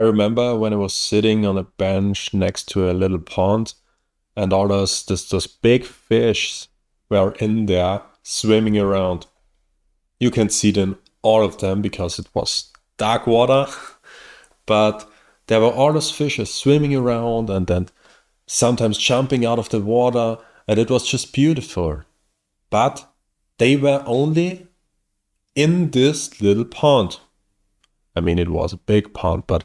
I remember when I was sitting on a bench next to a little pond, and all those big fish were in there swimming around. You can see them, all of them, because it was dark water, but there were all those fishes swimming around and then sometimes jumping out of the water, and it was just beautiful. But they were only in this little pond. I mean, it was a big pond, but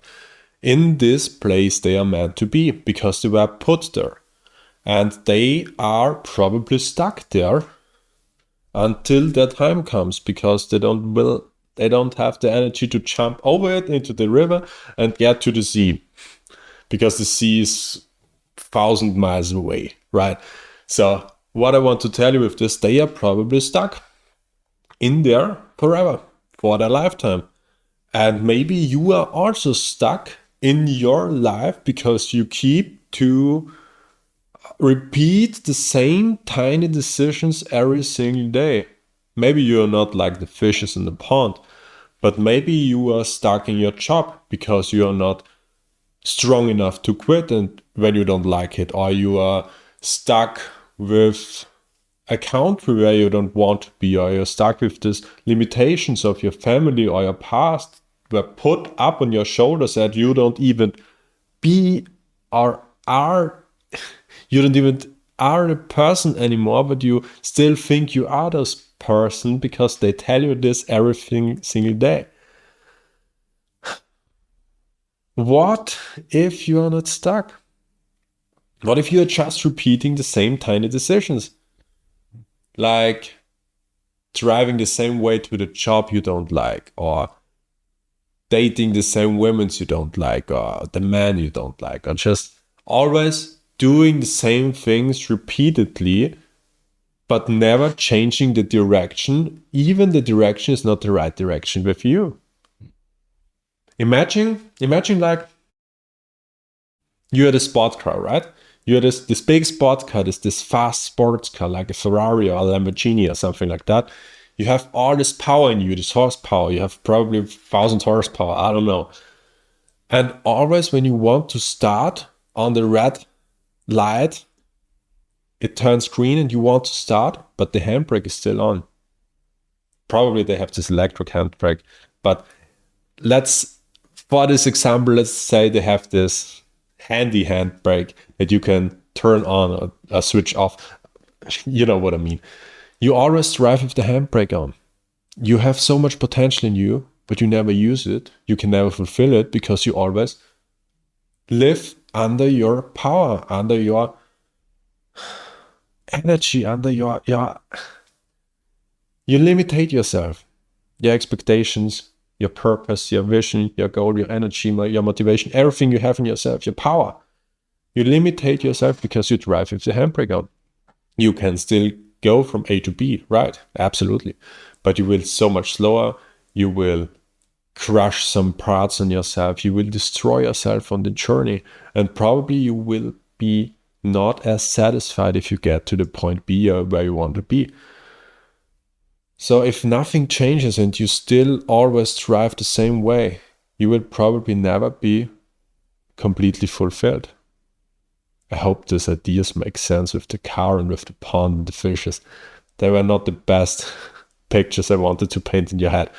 in this place they are meant to be because they were put there. And they are probably stuck there until that time comes because they don't have the energy to jump over it into the river and get to the sea because the sea is 1,000 miles away, right? So what I want to tell you with this, they are probably stuck in there forever, for their lifetime. And maybe you are also stuck in your life because you keep to repeat the same tiny decisions every single day. Maybe you're not like the fishes in the pond, but maybe you are stuck in your job because you are not strong enough to quit and when you don't like it, or you are stuck with a country where you don't want to be, or you're stuck with these limitations of your family or your past were put up on your shoulders that you don't even be or are you don't even are a person anymore, but you still think you are this person because they tell you this every single day. What if you are not stuck? What if you are just repeating the same tiny decisions? Like driving the same way to the job you don't like, or dating the same women you don't like, or the man you don't like, or just always doing the same things repeatedly, but never changing the direction, even the direction is not the right direction with you. Imagine like you had a sport car, right? You had this big sport car, this fast sports car, like a Ferrari or a Lamborghini or something like that. You have all this power in you, this horsepower. You have probably 1,000 horsepower, I don't know. And always when you want to start on the red light, it turns green and you want to start, but the handbrake is still on. Probably they have this electric handbrake, but for this example, let's say they have this handy handbrake that you can turn on or switch off. You know what I mean. You always drive with the handbrake on. You have so much potential in you, but you never use it. You can never fulfill it because you always live under your power, under your energy, under your you limitate yourself, your expectations, your purpose, your vision, your goal, your energy, your motivation, everything you have in yourself, your power. You limitate yourself because you drive with the handbrake on. You can still go from A to B, right? Absolutely. But you will so much slower. You will crush some parts on yourself. You will destroy yourself on the journey. And probably you will be not as satisfied if you get to the point B or where you want to be. So if nothing changes and you still always drive the same way, you will probably never be completely fulfilled. I hope these ideas make sense with the car and with the pond and the fishes. They were not the best pictures I wanted to paint in your head.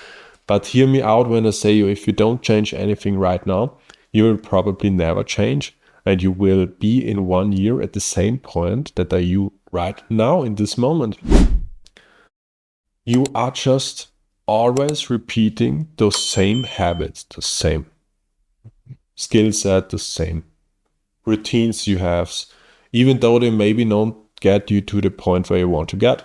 But hear me out when I say if you don't change anything right now, you will probably never change. And you will be in 1 year at the same point that are you right now in this moment. You are just always repeating those same habits, the same skill set, the same routines you have, even though they maybe don't get you to the point where you want to get.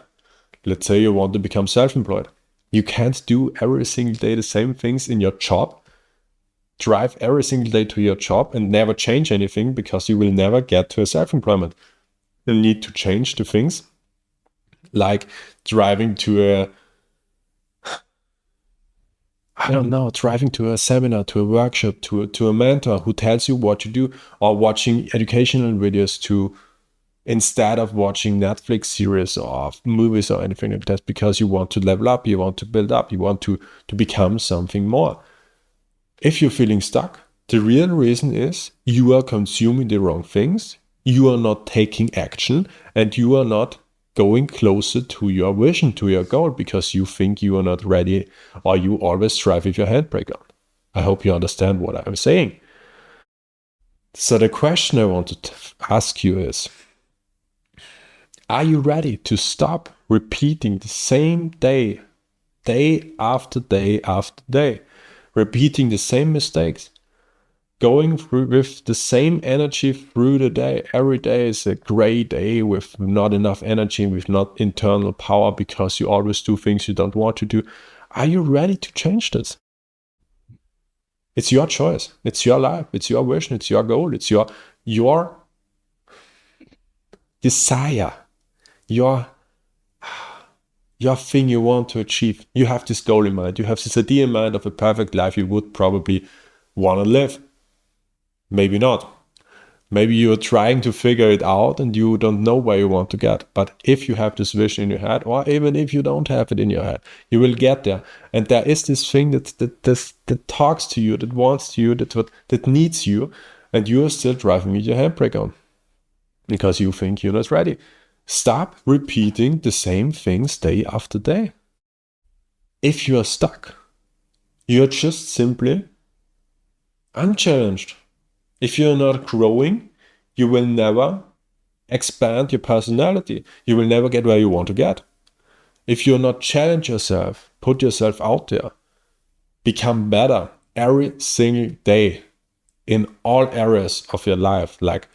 Let's say you want to become self-employed. You can't do every single day the same things in your job, drive every single day to your job and never change anything because you will never get to a self-employment. You need to change the things like driving to driving to a seminar, to a workshop, to a mentor who tells you what to do, or watching educational videos to instead of watching Netflix series or movies or anything like that, because you want to level up, you want to build up, you want to become something more. If you're feeling stuck, The real reason is you are consuming the wrong things, you are not taking action, and you are not going closer to your vision, to your goal, because you think you are not ready, or you always drive with your handbrake on. I hope you understand what I'm saying. So the question I want to ask you is, are you ready to stop repeating the same day after day after day, repeating the same mistakes, going through with the same energy through the day? Every day is a gray day with not enough energy, with not internal power, because you always do things you don't want to do. Are you ready to change this? It's your choice. It's your life. It's your vision. It's your goal. It's your desire, your thing you want to achieve. You have this goal in mind. You have this idea in mind of a perfect life you would probably want to live. Maybe not. Maybe you're trying to figure it out and you don't know where you want to get. But if you have this vision in your head, or even if you don't have it in your head, you will get there. And there is this thing that talks to you, that wants to you, that needs you, and you are still driving with your handbrake on because you think you're not ready. Stop repeating the same things day after day. If you are stuck, you're just simply unchallenged. If you're not growing, you will never expand your personality. You will never get where you want to get. If you're not challenge yourself, put yourself out there, become better every single day in all areas of your life, like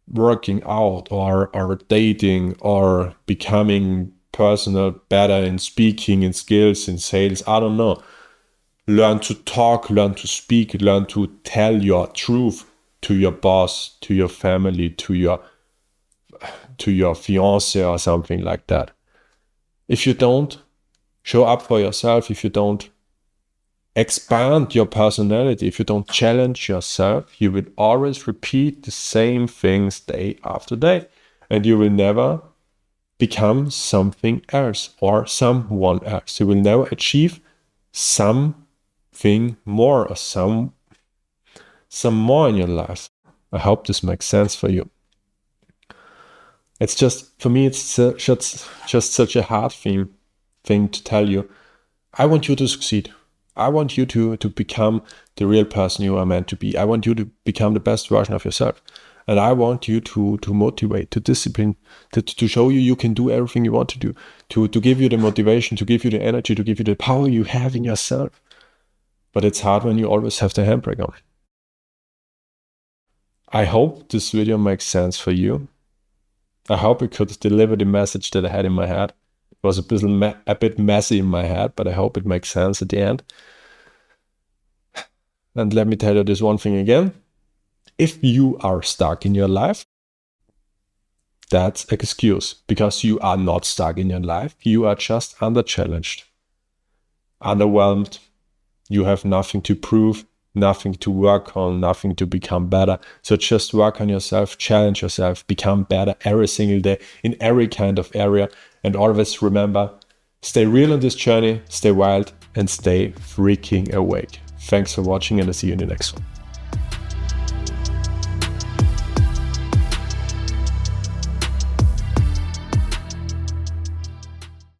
working out or dating or becoming personal better in speaking, in skills, in sales, I don't know. Learn to talk, learn to speak, learn to tell your truth to your boss, to your family, to your fiance or something like that. If you don't show up for yourself, if you don't expand your personality, if you don't challenge yourself, you will always repeat the same things day after day, and you will never become something else or someone else. You will never achieve something more or some more in your life. I hope this makes sense for you. It's just, for me, it's just such a hard thing to tell you. I want you to succeed. I want you to become the real person you are meant to be. I want you to become the best version of yourself. And I want you to motivate, to discipline, to show you can do everything you want to do, to give you the motivation, to give you the energy, to give you the power you have in yourself. But it's hard when you always have the handbrake on. I hope this video makes sense for you. I hope it could deliver the message that I had in my head. It was a bit messy in my head, but I hope it makes sense at the end. And let me tell you this one thing again. If you are stuck in your life, that's an excuse, because you are not stuck in your life. You are just underchallenged, underwhelmed. You have nothing to prove, nothing to work on, nothing to become better. So just work on yourself, challenge yourself, become better every single day in every kind of area. And always remember, stay real on this journey, stay wild, and stay freaking awake. Thanks for watching, and I'll see you in the next one.